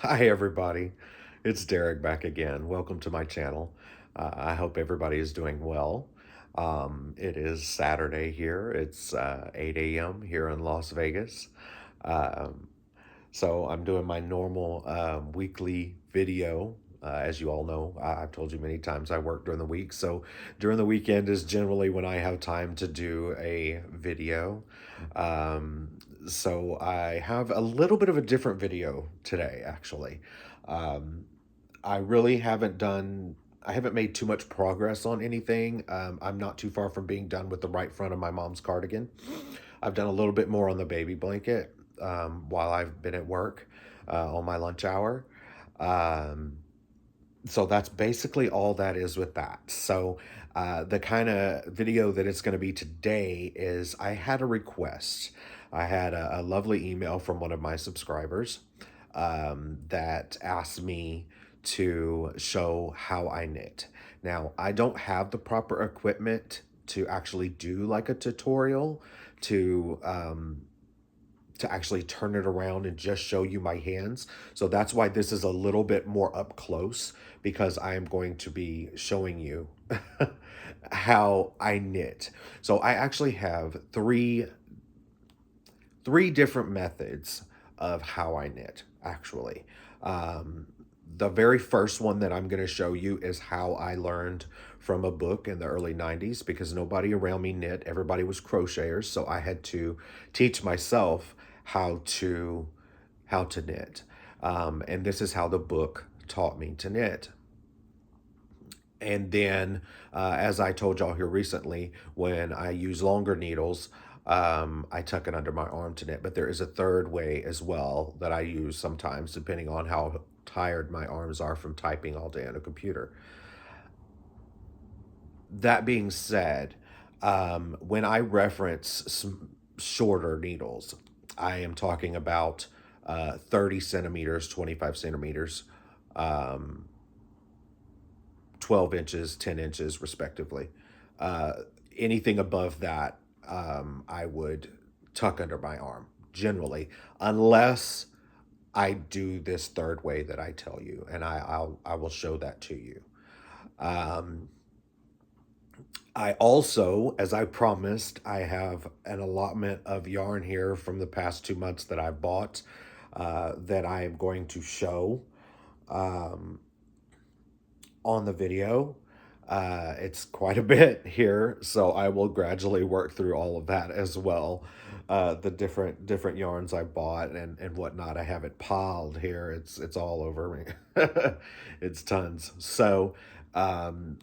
Hi, everybody. It's Derek back again. Welcome to my channel. I hope everybody is doing well. It is Saturday here. It's 8 a.m. here in Las Vegas. Um, so I'm doing my normal weekly video. As you all know, I've told you many times I work during the week. So during the weekend is generally when I have time to do a video. Um, so I have a little bit of a different video today, actually. Um, I really haven't done, I haven't made too much progress on anything. I'm not too far from being done with the right front of my mom's cardigan. I've done a little bit more on the baby blanket while I've been at work on my lunch hour. Um, so that's basically all that is with that. So the kind of video that it's going to be today is I had a request. I had a lovely email from one of my subscribers that asked me to show how I knit. Now, I don't have the proper equipment to actually do like a tutorial to actually turn it around and just show you my hands. So that's why this is a little bit more up close because I am going to be showing you how I knit. So I actually have three different methods of how I knit, actually. Um, the very first one that I'm going to show you is how I learned from a book in the early 90s because nobody around me knit. Everybody was crocheters, so I had to teach myself how to knit. And this is how the book taught me to knit. And then, as I told y'all here recently, when I use longer needles, I tuck it under my arm to knit. But there is a third way as well that I use sometimes, depending on how tired my arms are from typing all day on a computer. That being said, when I reference some shorter needles, I am talking about 30 centimeters, 25 centimeters, um, 12 inches, 10 inches, respectively. Uh, Anything above that, I would tuck under my arm, generally, unless I do this third way that I tell you, and I will show that to you. Um, I also, as I promised, I have an allotment of yarn here from the past 2 months that I've bought that I am going to show um, on the video. It's quite a bit here, so I will gradually work through all of that as well. The different yarns I bought and whatnot. I have it piled here. It's all over me. It's tons. So, um,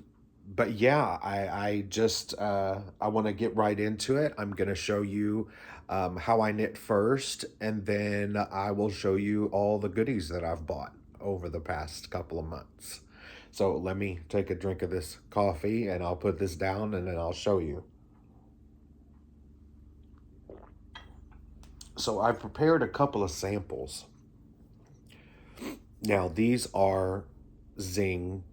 but yeah, I just I want to get right into it. I'm gonna show you how I knit first, and then I will show you all the goodies that I've bought over the past couple of months. So let me take a drink of this coffee and I'll put this down and then I'll show you. So I've prepared a couple of samples. Now these are Zing,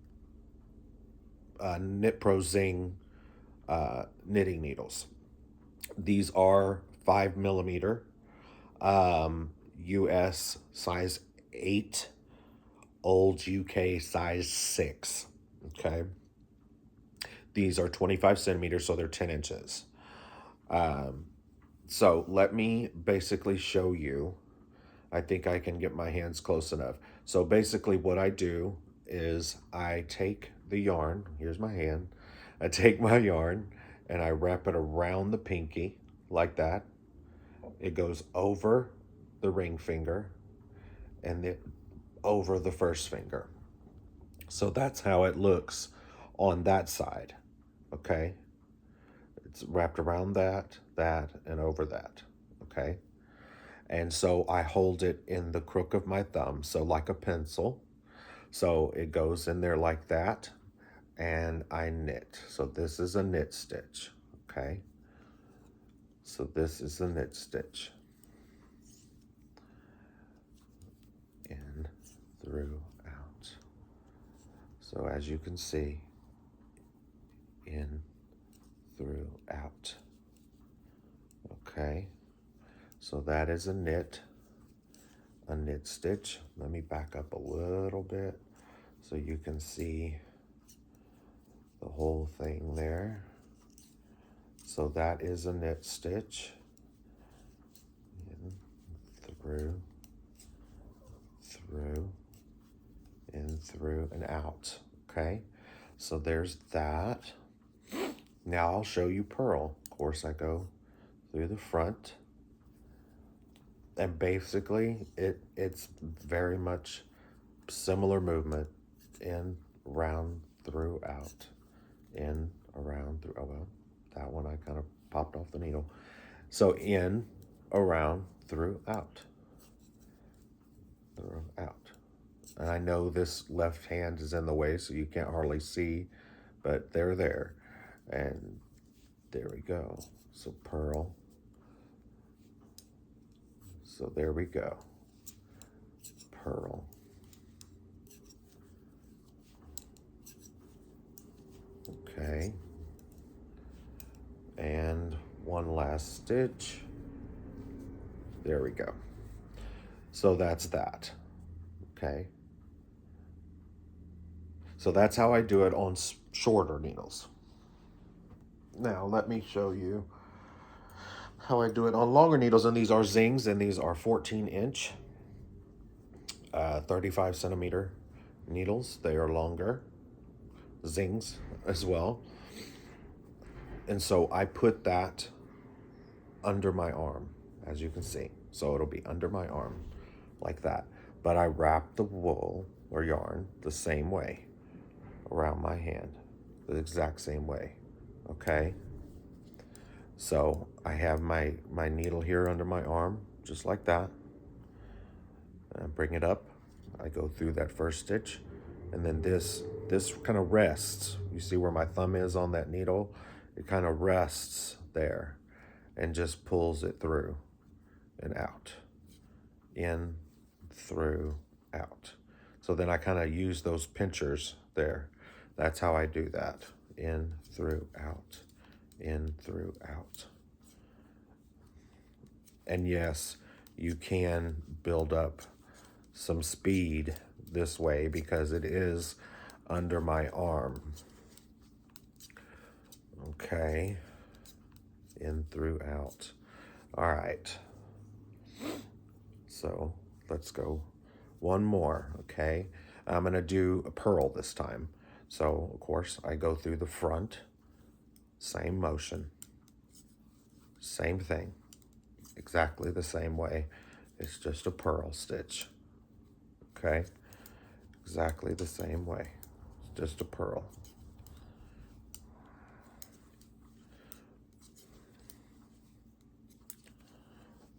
Knit Pro Zing knitting needles. These are 5 millimeter, US size 8, old UK size 6. Okay. These are 25 centimeters, so they're 10 inches. Um, so let me basically show you. I think I can get my hands close enough. So basically what I do is I take the yarn, here's my hand, I take my yarn and I wrap it around the pinky like that. It goes over the ring finger and then over the first finger. So that's how it looks on that side, okay? It's wrapped around that, and over that, okay? And so I hold it in the crook of my thumb, so like a pencil. So it goes in there like that, and I knit. So this is a knit stitch, okay? So this is a knit stitch. In, through, out. So as you can see, in, through, out. Okay, so that is a knit. a knit stitch. Let me back up a little bit so you can see the whole thing there. So that is a knit stitch. In, through, through, in, through, and out. Okay, so there's that. Now I'll show you purl. Of course, I go through the front. And basically, it's very much similar movement. In, round, through, out. In, around, through, oh well, that one I kind of popped off the needle. So in, around, through, out. Through, out. And I know this left hand is in the way, so you can't hardly see, but they're there. And there we go. So purl. So there we go. Purl. Okay. And one last stitch. There we go. So that's that. Okay. So that's how I do it on shorter needles. Now let me show you how I do it on longer needles, and these are Zings, and these are 14-inch, 35 centimeter needles. They are longer, Zings as well. And so I put that under my arm, as you can see. So it'll be under my arm like that. But I wrap the wool or yarn the same way around my hand, the exact same way, okay? So I have my needle here under my arm, just like that. And I bring it up. I go through that first stitch, and then this kind of rests. You see where my thumb is on that needle? It kind of rests there and just pulls it through and out. In, through, out. So then I kind of use those pinchers there. That's how I do that. In, through, out. In, through, out. And yes, you can build up some speed this way because it is under my arm. Okay. In, through, out. All right. So let's go one more, okay? I'm gonna do a purl this time. So of course I go through the front, same motion, same thing, exactly the same way. It's just a purl stitch, okay? Exactly the same way, it's just a purl.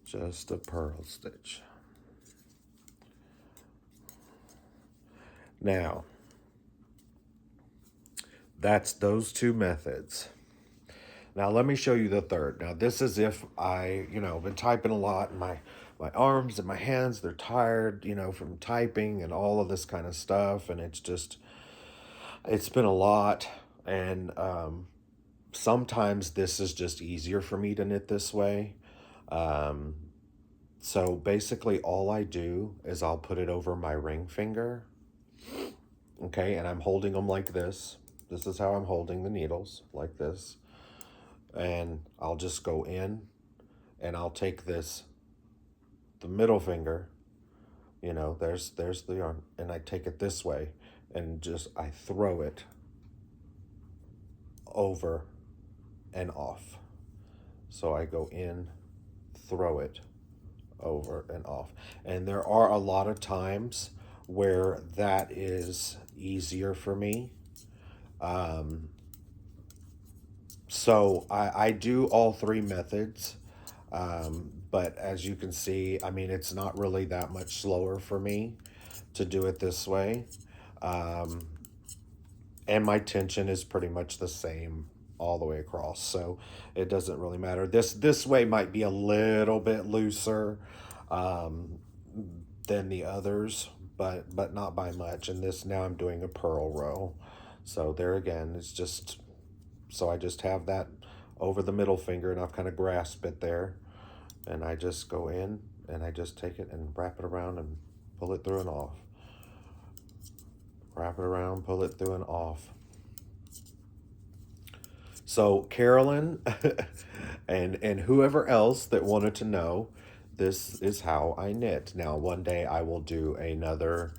Just a purl stitch. Now, that's those two methods. Now let me show you the third. Now this is if I, been typing a lot and my arms and my hands, they're tired, from typing and all of this kind of stuff. And it's been a lot. And sometimes this is just easier for me to knit this way. So basically all I do is I'll put it over my ring finger. Okay, and I'm holding them like this. This is how I'm holding the needles, like this. And I'll just go in and I'll take the middle finger, there's the yarn, and I take it this way and I throw it over and off. So I go in, throw it over and off. And there are a lot of times where that is easier for me. So I do all three methods, but as you can see, it's not really that much slower for me to do it this way. And my tension is pretty much the same all the way across, so it doesn't really matter. This way might be a little bit looser than the others, but not by much. And now I'm doing a purl row. So there again, it's just, so I just have that over the middle finger and I've kind of grasped it there. And I just go in and I just take it and wrap it around and pull it through and off. Wrap it around, pull it through and off. So Carolyn and whoever else that wanted to know, this is how I knit. Now, one day I will do another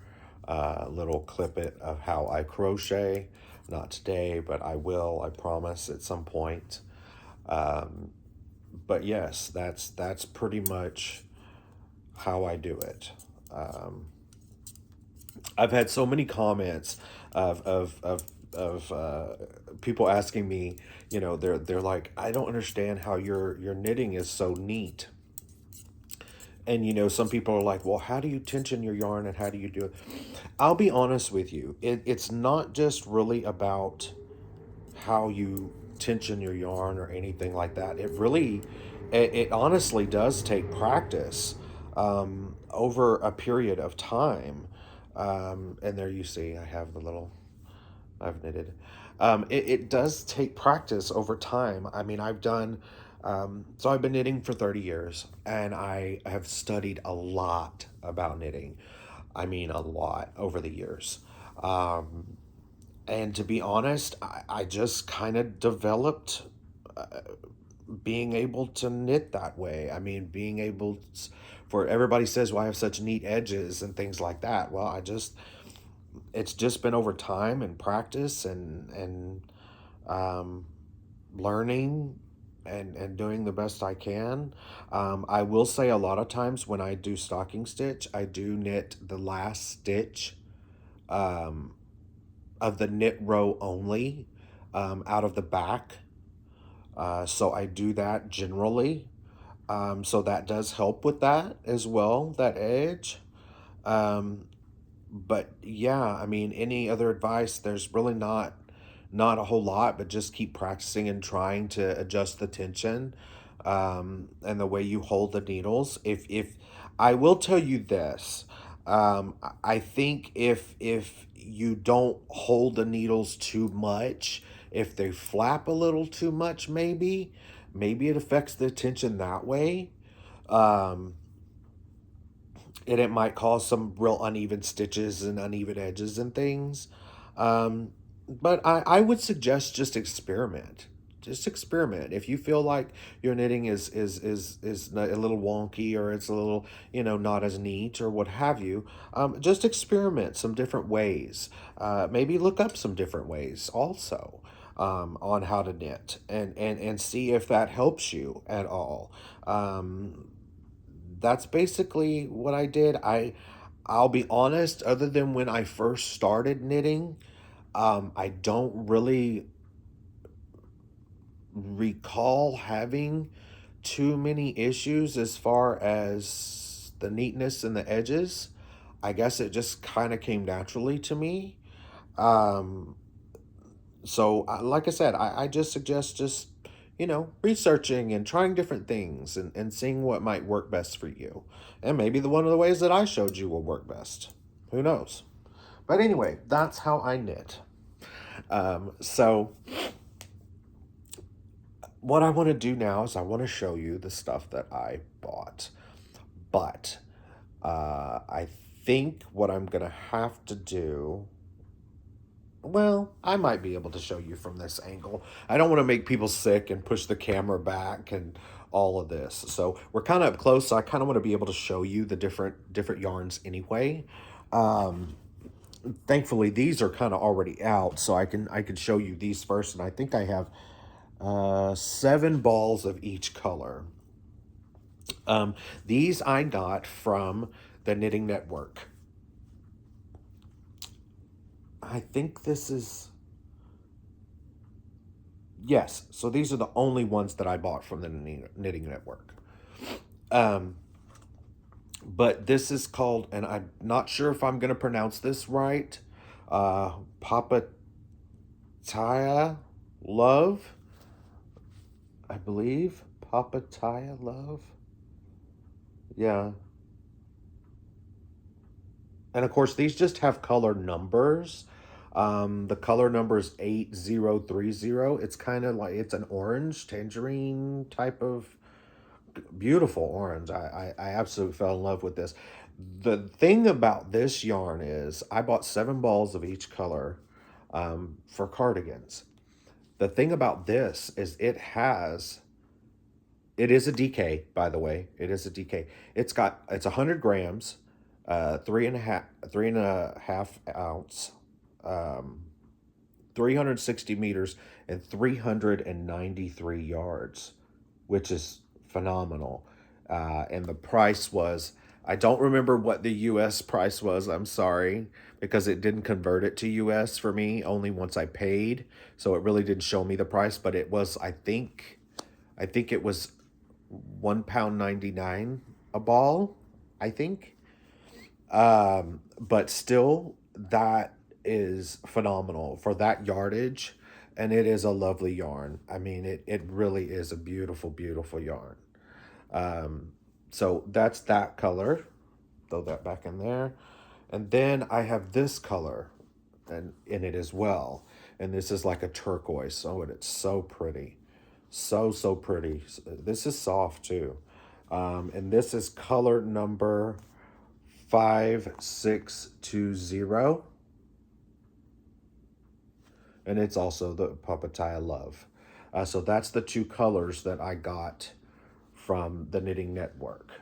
little clip it of how I crochet. Not today, but I will. I promise at some point. But yes, that's pretty much how I do it. I've had so many comments of people asking me, they're like, I don't understand how your knitting is so neat. And some people are like, well, how do you tension your yarn and how do you do it? I'll be honest with you. It's not just really about how you tension your yarn or anything like that. It honestly does take practice over a period of time. And there you see, I have the little, I've knitted. It does take practice over time. I mean, so I've been knitting for 30 years and I have studied a lot about knitting. I mean, a lot over the years. And to be honest, I just kind of developed being able to knit that way. I mean, being able to, for everybody says, well, I have such neat edges and things like that. Well, it's just been over time and practice and learning and doing the best I can. I will say a lot of times when I do stocking stitch, I do knit the last stitch of the knit row only out of the back. So I do that generally. So that does help with that as well, that edge. Um, but yeah, I mean, any other advice, there's really not a whole lot, but just keep practicing and trying to adjust the tension and the way you hold the needles. If I will tell you this, I think if you don't hold the needles too much, if they flap a little too much, maybe it affects the tension that way. Um, and it might cause some real uneven stitches and uneven edges and things. Um, but I would suggest just experiment. Just experiment. If you feel like your knitting is a little wonky or it's a little, not as neat or what have you, just experiment some different ways. Maybe look up some different ways also on how to knit and see if that helps you at all. That's basically what I did. I'll be honest, other than when I first started knitting, I don't really recall having too many issues as far as the neatness and the edges. I guess it just kind of came naturally to me. Um, like I said, I just suggest just, researching and trying different things and seeing what might work best for you. And maybe one of the ways that I showed you will work best. Who knows? But anyway, that's how I knit. So what I want to do now is I want to show you the stuff that I bought. But I think what I'm going to have to do, well, I might be able to show you from this angle. I don't want to make people sick and push the camera back and all of this. So we're kind of up close. So I kind of want to be able to show you the different yarns anyway. Thankfully, these are kind of already out, so I can show you these first. And I think I have 7 balls of each color. These I got from the Knitting Network. I think this is... Yes, so these are the only ones that I bought from the Knitting Network. But this is called, and I'm not sure if I'm going to pronounce this right, Papataya Love, I believe. Papataya Love. Yeah. And of course, these just have color numbers. The color number is 8030. It's kind of like, it's an orange tangerine type of beautiful orange. I absolutely fell in love with this. The thing about this yarn is I bought 7 balls of each color for cardigans. The thing about this is it is a DK, by the way. It is a DK. It's 100 grams, 3.5 ounce, um, 360 meters, and 393 yards, which is phenomenal. And the price was, I don't remember what the US price was. I'm sorry, because it didn't convert it to US for me only once I paid. So it really didn't show me the price, but it was, I think it was £1.99 a ball, I think. But still, that is phenomenal for that yardage, and it is a lovely yarn. I mean, it really is a beautiful, beautiful yarn. So that's that color. Throw that back in there. And then I have this color and in it as well. And this is like a turquoise. Oh, and it's so pretty. So, so pretty. This is soft too. And this is color number 5620. And it's also the Papataya Love. So that's the 2 colors that I got from the Knitting Network.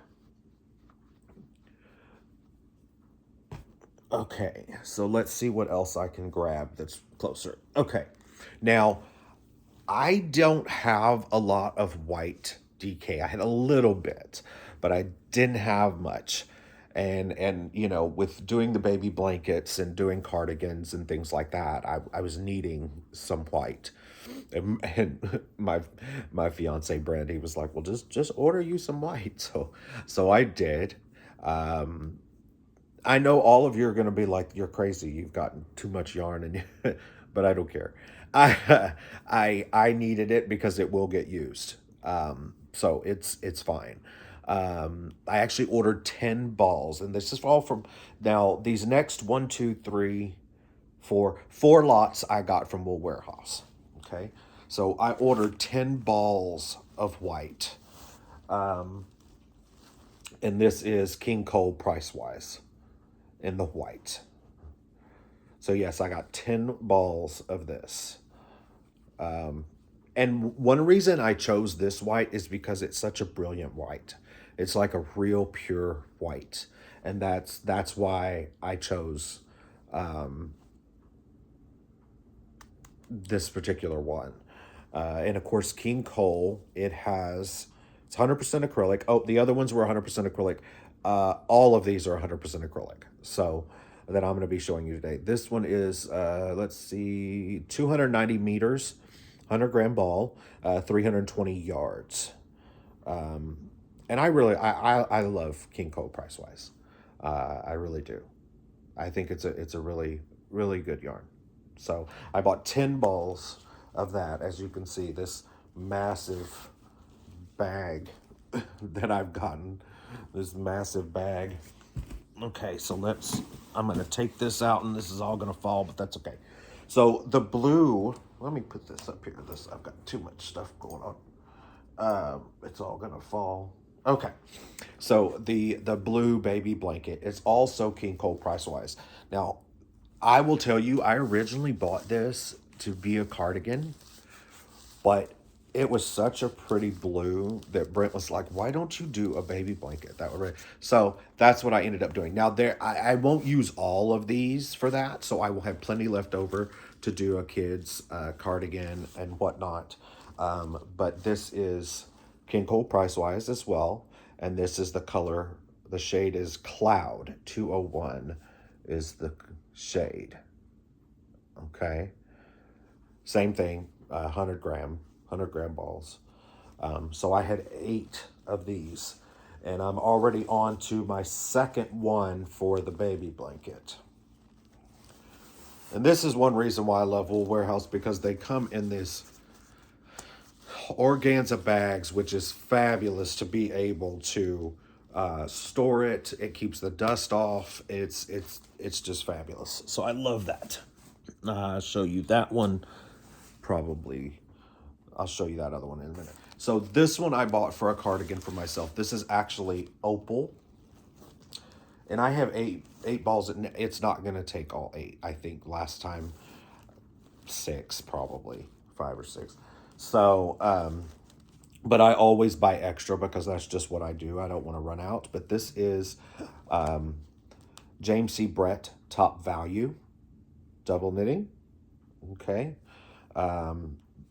Okay, so let's see what else I can grab that's closer. Okay, now I don't have a lot of white DK. I had a little bit, but I didn't have much. And you know, with doing the baby blankets and doing cardigans and things like that, I was needing some white. And my fiance Brandy was like, "Well, just order you some white." So I did. Um, I know all of you are going to be like, "You're crazy. You've gotten too much yarn," and but I don't care. I needed it because it will get used. So it's fine. I actually ordered 10 balls, and this is all from now. These next one, two, three, four lots I got from Wool Warehouse. Okay, so I ordered 10 balls of white, and this is King Cole price wise in the white. So yes, I got 10 balls of this. And one reason I chose this white is because it's such a brilliant white. It's like a real pure white. And that's why I chose this particular one. And of course, King Cole, it's 100% acrylic. Oh, the other ones were 100% acrylic. All of these are 100% acrylic. So that I'm going to be showing you today. This one is, let's see, 290 meters, 100-gram ball, 320 yards. And I love King Cole price wise. I really do. I think it's a really, really good yarn. So I bought 10 balls of that. As you can see, this massive bag that I've gotten, this massive bag. Okay, so I'm going to take this out, and this is all going to fall, but that's okay. So the blue, let me put this up here. I've got too much stuff going on. It's all going to fall. Okay, so the blue baby blanket is also King Cole price wise. Now, I will tell you, I originally bought this to be a cardigan, but it was such a pretty blue that Brent was like, "Why don't you do a baby blanket?" So that's what I ended up doing. Now I won't use all of these for that, so I will have plenty left over to do a kid's cardigan and whatnot. But this is King Cole price wise as well, and this is the color. The shade is Cloud 201 is the shade. Okay, same thing, 100-gram balls. So I had 8 of these, and I'm already on to my second one for the baby blanket. And this is one reason why I love Wool Warehouse, because they come in this organza bags, which is fabulous to be able to store it. It keeps the dust off. It's just fabulous. So I love that. I'll show you that one probably. I'll show you that other one in a minute. So this one I bought for a cardigan for myself. This is actually opal. And I have eight balls. It's not going to take all eight. I think last time, six, probably. 5 or 6. So, but I always buy extra because that's just what I do. I don't want to run out. But this is James C. Brett Top Value double knitting. Okay.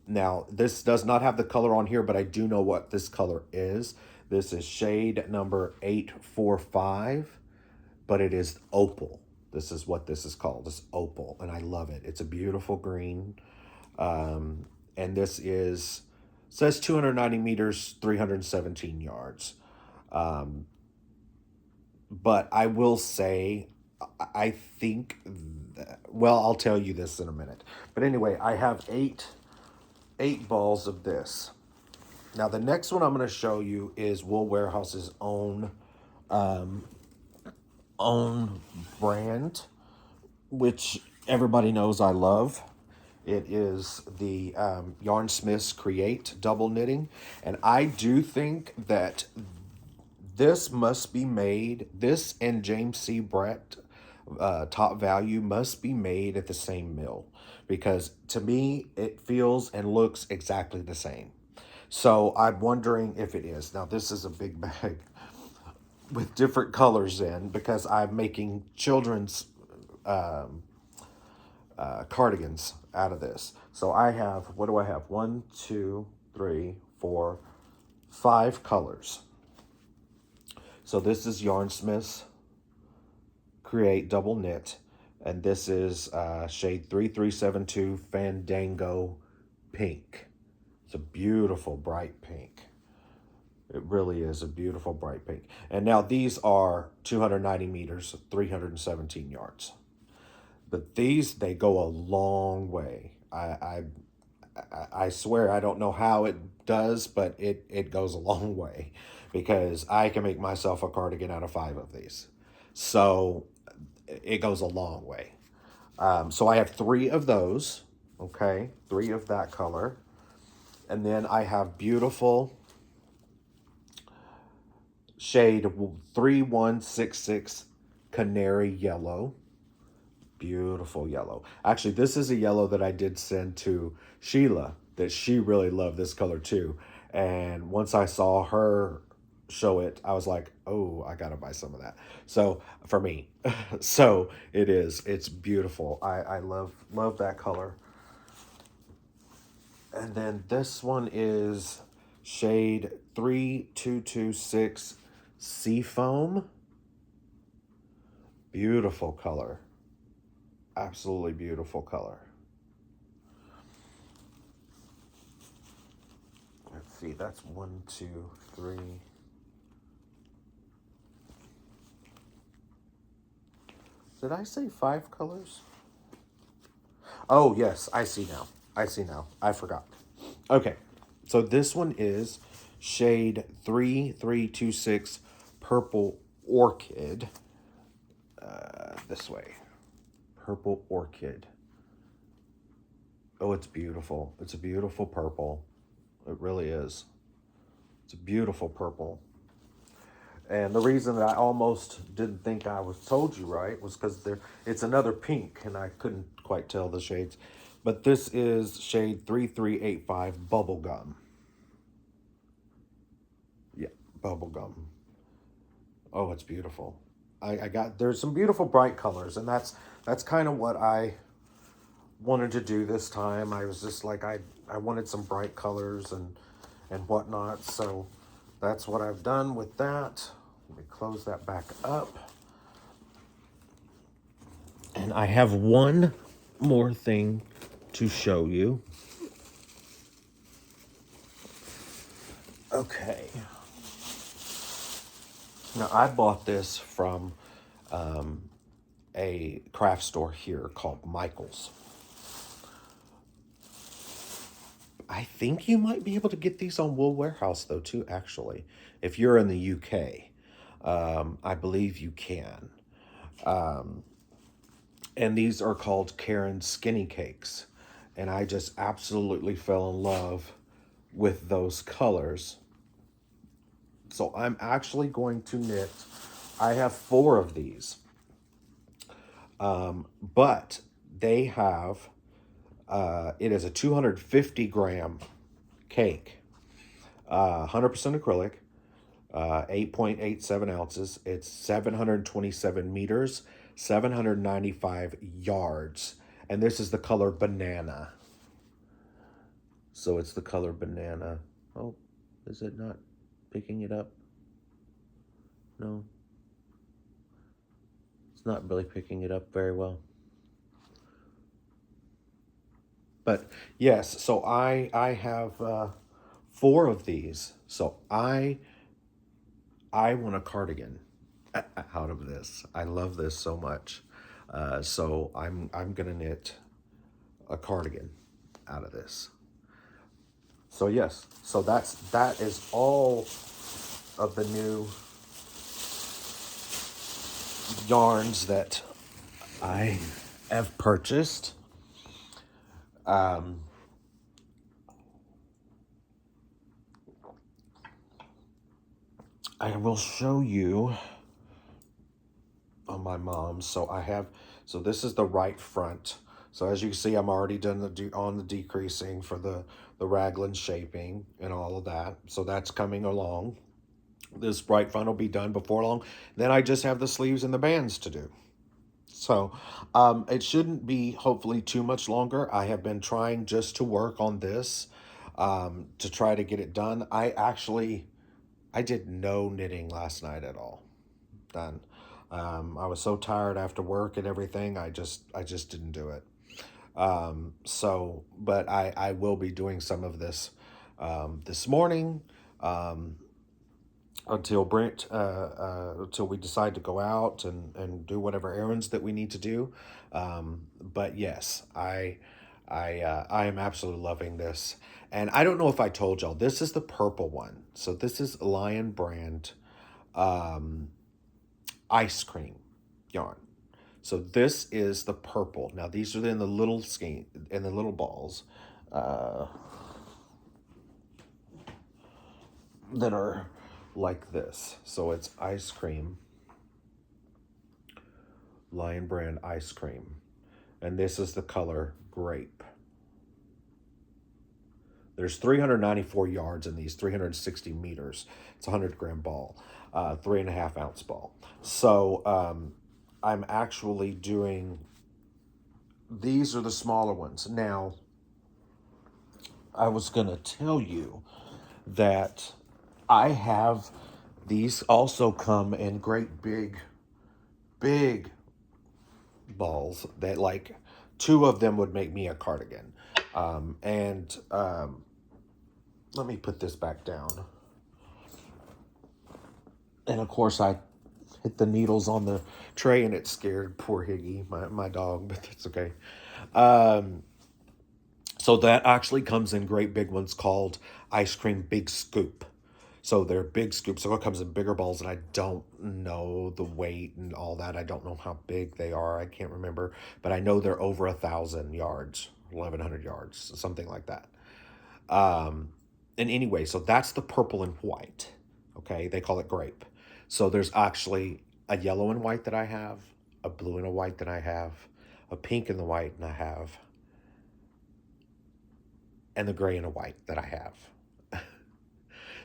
Now, this does not have the color on here, but I do know what this color is. This is shade number 845, but it is opal. This is what this is called. It's opal, and I love it. It's a beautiful green. And this says 290 meters, 317 yards. But I will say, I think, well, I'll tell you this in a minute. But anyway, I have eight balls of this. Now, the next one I'm going to show you is Wool Warehouse's own brand, which everybody knows I love. It is the Yarn Smiths Create double knitting. And I do think that this must be made, this and James C. Brett Top Value must be made at the same mill. Because to me, it feels and looks exactly the same. So I'm wondering if it is. Now, this is a big bag with different colors in because I'm making children's cardigans out of this. So I have, what do I have? 1, 2, 3, 4, 5 colors. So this is Yarn Smiths Create Double Knit. And this is shade 3372 Fandango Pink. It's a beautiful bright pink. It really is a beautiful bright pink. And now these are 290 meters, 317 yards. But these, they go a long way. I swear I don't know how it does, but it goes a long way because I can make myself a cardigan out of 5 of these. So it goes a long way. So I have 3 of those, okay? 3 of that color. And then I have beautiful shade 3166 Canary Yellow. Beautiful yellow. Actually, this is a yellow that I did send to Sheila, that she really loved this color too. And once I saw her show it, I was like, oh, I gotta buy some of that. So for me, so it's beautiful. I love that color. And then this one is shade 3226 Seafoam. Beautiful color. Absolutely beautiful color. Let's see, that's 1, 2, 3. Did I say 5 colors? Oh, yes, I see now. I forgot. Okay, so this one is shade 3326 Purple Orchid. This way. Purple Orchid. Oh, it's beautiful. It's a beautiful purple. It really is. It's a beautiful purple. And the reason that I almost didn't think I was told you right was because it's another pink, and I couldn't quite tell the shades. But this is shade 3385 Bubblegum. Yeah, Bubblegum. Oh, it's beautiful. There's some beautiful bright colors, and that's kind of what I wanted to do this time. I was just like, I wanted some bright colors and whatnot, so that's what I've done with that. Let me close that back up. And I have one more thing to show you. Okay. Now, I bought this from a craft store here called Michael's. I think you might be able to get these on Wool Warehouse, though, too, actually. If you're in the UK, I believe you can. And these are called Karen's Skinny Cakes. And I just absolutely fell in love with those colors. So I'm actually going to knit, I have 4 of these, but they have, it is a 250 gram cake, 100% acrylic, 8.87 ounces. It's 727 meters, 795 yards. And this is the color banana. So it's the color banana. Oh, is it not picking it up? No. It's not really picking it up very well. But yes, so I have 4 of these. So I want a cardigan out of this. I love this so much. So I'm gonna knit a cardigan out of this. So yes, so that is all of the new yarns that I have purchased. I will show you on my mom's. So this is the right front. So as you can see, I'm already done on the decreasing for the raglan shaping and all of that. So that's coming along. This right front will be done before long. Then I just have the sleeves and the bands to do. So it shouldn't be hopefully too much longer. I have been trying just to work on this to try to get it done. I did no knitting last night at all. Done. I was so tired after work and everything. I just didn't do it. But I will be doing some of this this morning until Brent until we decide to go out and do whatever errands that we need to do. But yes, I am absolutely loving this. And I don't know if I told y'all, this is the purple one. So this is Lion Brand ice cream yarn. So this is the purple. Now these are in the little skein, in the little balls that are like this. So it's ice cream, Lion Brand ice cream. And this is the color grape. There's 394 yards in these, 360 meters. It's a 100 gram ball, 3.5 ounce ball. So I'm actually doing, these are the smaller ones. Now, I was gonna tell you that I have, these also come in great big balls that like 2 of them would make me a cardigan. Let me put this back down. And of course I hit the needles on the tray and it scared poor Higgy, my dog, but that's okay. So that actually comes in great big ones called Ice Cream Big Scoop. So they're big scoops. So it comes in bigger balls, and I don't know the weight and all that. I don't know how big they are. I can't remember, but I know they're over 1,000 yards, 1,100 yards, something like that. And anyway, so that's the purple and white. Okay, they call it grape. So there's actually a yellow and white that I have, a blue and a white that I have, a pink and the white and I have, and the gray and a white that I have.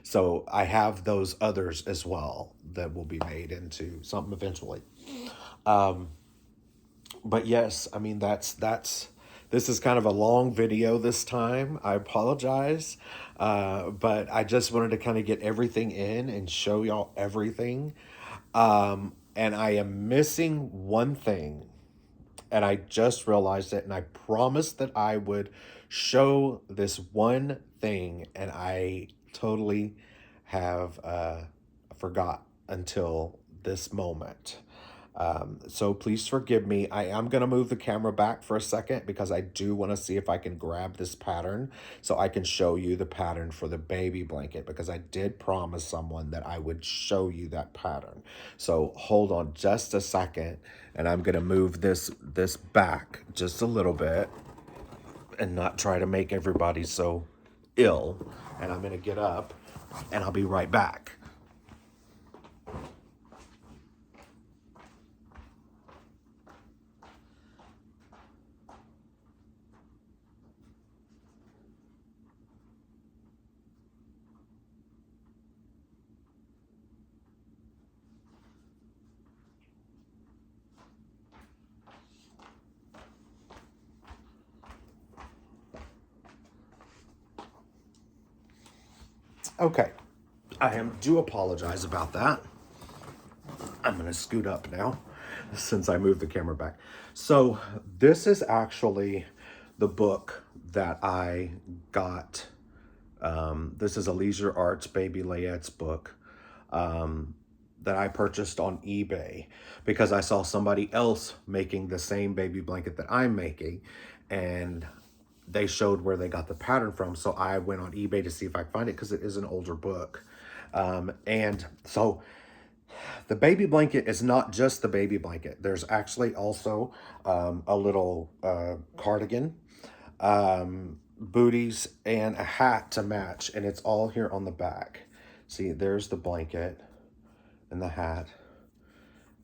So I have those others as well that will be made into something eventually. But yes, I mean, this is kind of a long video this time. I apologize. But I just wanted to kind of get everything in and show y'all everything. And I am missing one thing. And I just realized it, and I promised that I would show this one thing, and I totally have forgot until this moment. So please forgive me. I am going to move the camera back for a second because I do want to see if I can grab this pattern so I can show you the pattern for the baby blanket, because I did promise someone that I would show you that pattern. So hold on just a second, and I'm going to move this back just a little bit and not try to make everybody so ill. and I'm going to get up and I'll be right back. Okay, do apologize about that. I'm going to scoot up now since I moved the camera back. So this is actually the book that I got. This is a Leisure Arts Baby Layettes book that I purchased on eBay because I saw somebody else making the same baby blanket that I'm making, and they showed where they got the pattern from. So I went on eBay to see if I could find it because it is an older book. And so the baby blanket is not just the baby blanket. There's actually also a little cardigan, booties, and a hat to match. And it's all here on the back. See, there's the blanket and the hat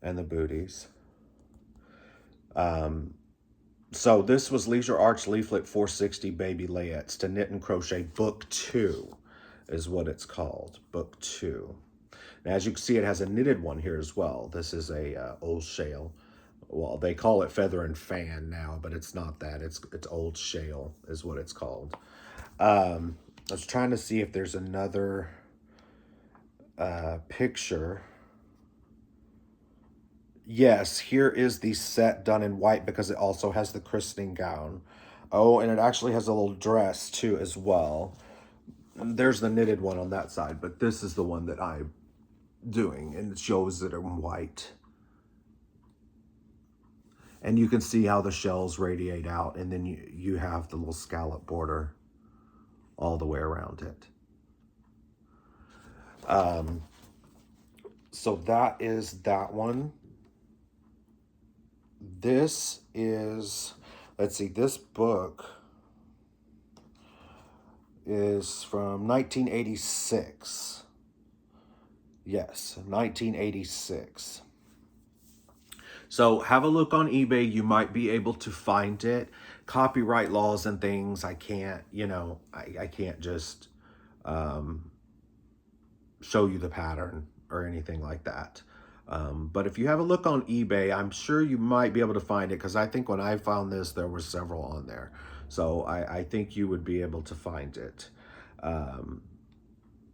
and the booties. So this was Leisure Arts Leaflet 460 Baby Layettes to Knit and Crochet Book 2 is what it's called, Book 2. Now, as you can see, it has a knitted one here as well. This is a old shale. Well, they call it Feather and Fan now, but it's not that. It's old shale is what it's called. I was trying to see if there's another picture. Yes, here is the set done in white because it also has the christening gown. Oh, and it actually has a little dress too as well. And there's the knitted one on that side, but this is the one that I'm doing, and it shows it in white. And you can see how the shells radiate out, and then you have the little scallop border all the way around it. So that is that one. This is, let's see, this book is from 1986. Yes, 1986. So have a look on eBay. You might be able to find it. Copyright laws and things, I can't, I can't just show you the pattern or anything like that. But if you have a look on eBay, I'm sure you might be able to find it, because I think when I found this, there were several on there. So I think you would be able to find it.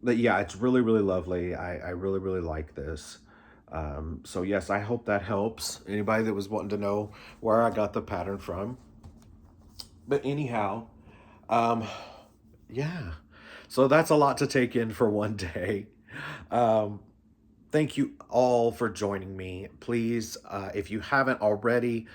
But yeah, it's really, really lovely. I really, really like this. So yes, I hope that helps anybody that was wanting to know where I got the pattern from. But anyhow, yeah, so that's a lot to take in for one day. Thank you all for joining me. Please, if you haven't already,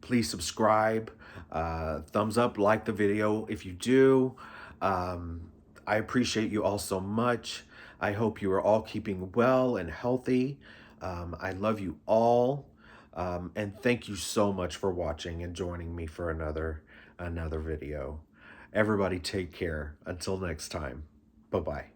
please subscribe, thumbs up, like the video if you do. I appreciate you all so much. I hope you are all keeping well and healthy. I love you all. And thank you so much for watching and joining me for another video. Everybody take care. Until next time. Bye-bye.